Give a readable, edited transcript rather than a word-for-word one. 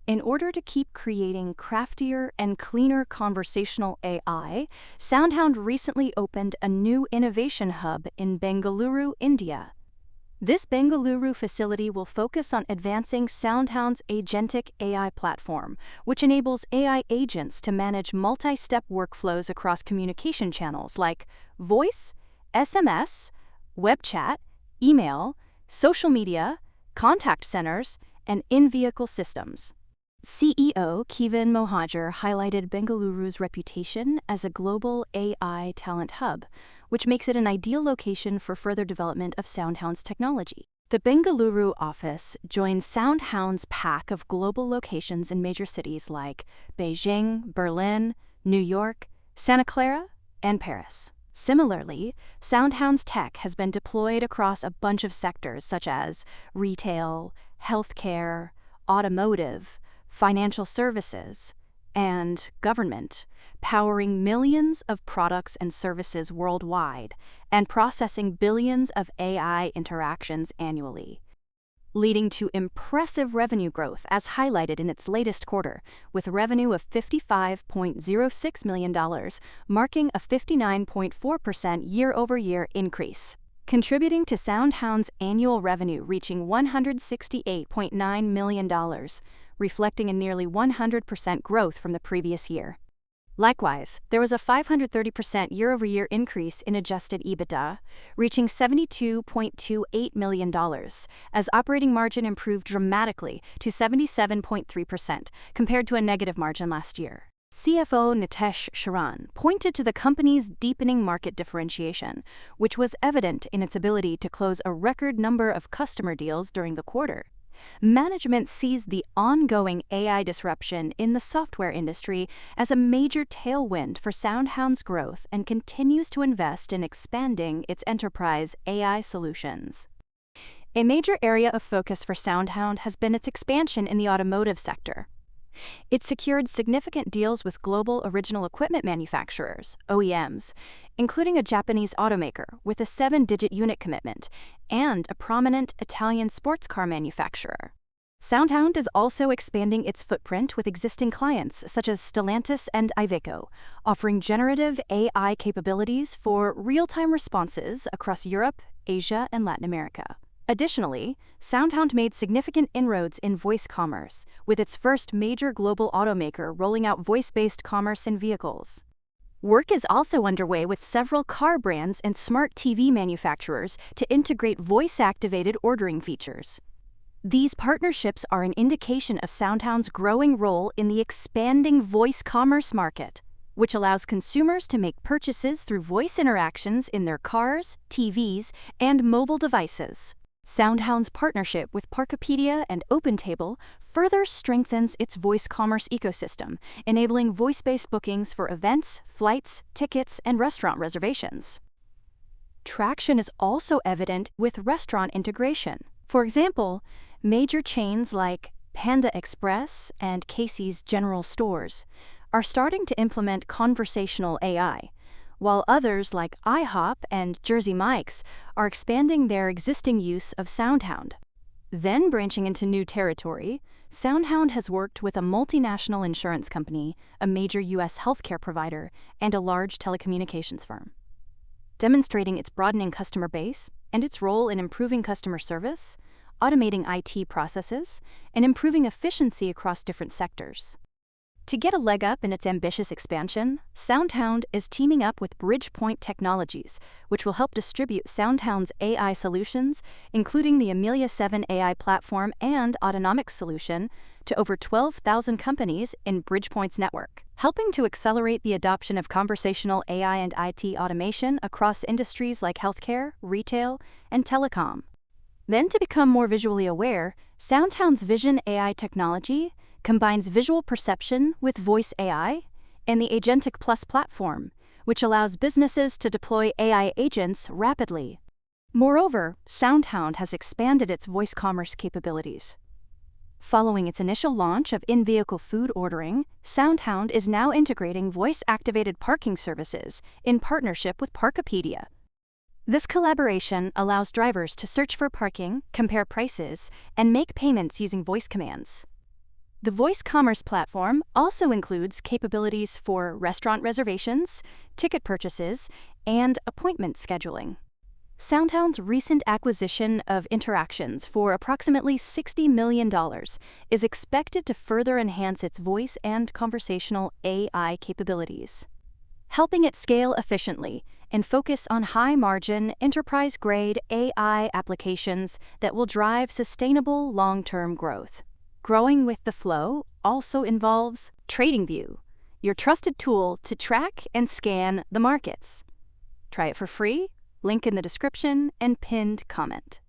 In order to keep creating craftier and cleaner conversational AI, SoundHound recently opened a new innovation hub in Bengaluru, India. This Bengaluru facility will focus on advancing SoundHound's agentic AI platform, which enables AI agents to manage multi-step workflows across communication channels like voice, SMS, web chat, email, social media, contact centers, and in-vehicle systems. CEO Kevin Mohajer highlighted Bengaluru's reputation as a global AI talent hub, which makes it an ideal location for further development of SoundHound's technology. The Bengaluru office joins SoundHound's pack of global locations in major cities like Beijing, Berlin, New York, Santa Clara, and Paris. Similarly, SoundHound's tech has been deployed across a bunch of sectors such as retail, healthcare, automotive, financial services, and government, powering millions of products and services worldwide and processing billions of AI interactions annually, leading to impressive revenue growth as highlighted in its latest quarter, with revenue of $55.06 million, marking a 59.4% year-over-year increase, contributing to SoundHound's annual revenue reaching $168.9 million, reflecting a nearly 100% growth from the previous year. Likewise, there was a 530% year-over-year increase in adjusted EBITDA, reaching $72.28 million, as operating margin improved dramatically to 77.3% compared to a negative margin last year. CFO Nitesh Sharan pointed to the company's deepening market differentiation, which was evident in its ability to close a record number of customer deals during the quarter. Management sees the ongoing AI disruption in the software industry as a major tailwind for SoundHound's growth and continues to invest in expanding its enterprise AI solutions. A major area of focus for SoundHound has been its expansion in the automotive sector. It secured significant deals with global original equipment manufacturers, OEMs, including a Japanese automaker with a 7-digit unit commitment and a prominent Italian sports car manufacturer. SoundHound is also expanding its footprint with existing clients such as Stellantis and Iveco, offering generative AI capabilities for real-time responses across Europe, Asia, and Latin America. Additionally, SoundHound made significant inroads in voice commerce, with its first major global automaker rolling out voice-based commerce in vehicles. Work is also underway with several car brands and smart TV manufacturers to integrate voice-activated ordering features. These partnerships are an indication of SoundHound's growing role in the expanding voice commerce market, which allows consumers to make purchases through voice interactions in their cars, TVs, and mobile devices. SoundHound's partnership with Parkopedia and OpenTable further strengthens its voice commerce ecosystem, enabling voice-based bookings for events, flights, tickets, and restaurant reservations. Traction is also evident with restaurant integration. For example, major chains like Panda Express and Casey's General Stores are starting to implement conversational AI, while others like IHOP and Jersey Mike's are expanding their existing use of SoundHound. Then branching into new territory, SoundHound has worked with a multinational insurance company, a major U.S. healthcare provider, and a large telecommunications firm, demonstrating its broadening customer base and its role in improving customer service, automating IT processes, and improving efficiency across different sectors. To get a leg up in its ambitious expansion, SoundHound is teaming up with Bridgepoint Technologies, which will help distribute SoundHound's AI solutions, including the Amelia 7 AI platform and autonomics solution, to over 12,000 companies in Bridgepoint's network, helping to accelerate the adoption of conversational AI and IT automation across industries like healthcare, retail, and telecom. Then, to become more visually aware, SoundHound's Vision AI technology combines visual perception with voice AI and the Agentic Plus platform, which allows businesses to deploy AI agents rapidly. Moreover, SoundHound has expanded its voice commerce capabilities. Following its initial launch of in-vehicle food ordering, SoundHound is now integrating voice-activated parking services in partnership with Parkopedia. This collaboration allows drivers to search for parking, compare prices, and make payments using voice commands. The voice commerce platform also includes capabilities for restaurant reservations, ticket purchases, and appointment scheduling. SoundHound's recent acquisition of Interactions for approximately $60 million is expected to further enhance its voice and conversational AI capabilities, helping it scale efficiently and focus on high-margin, enterprise-grade AI applications that will drive sustainable long-term growth. Growing with the flow also involves TradingView, your trusted tool to track and scan the markets. Try it for free, link in the description and pinned comment.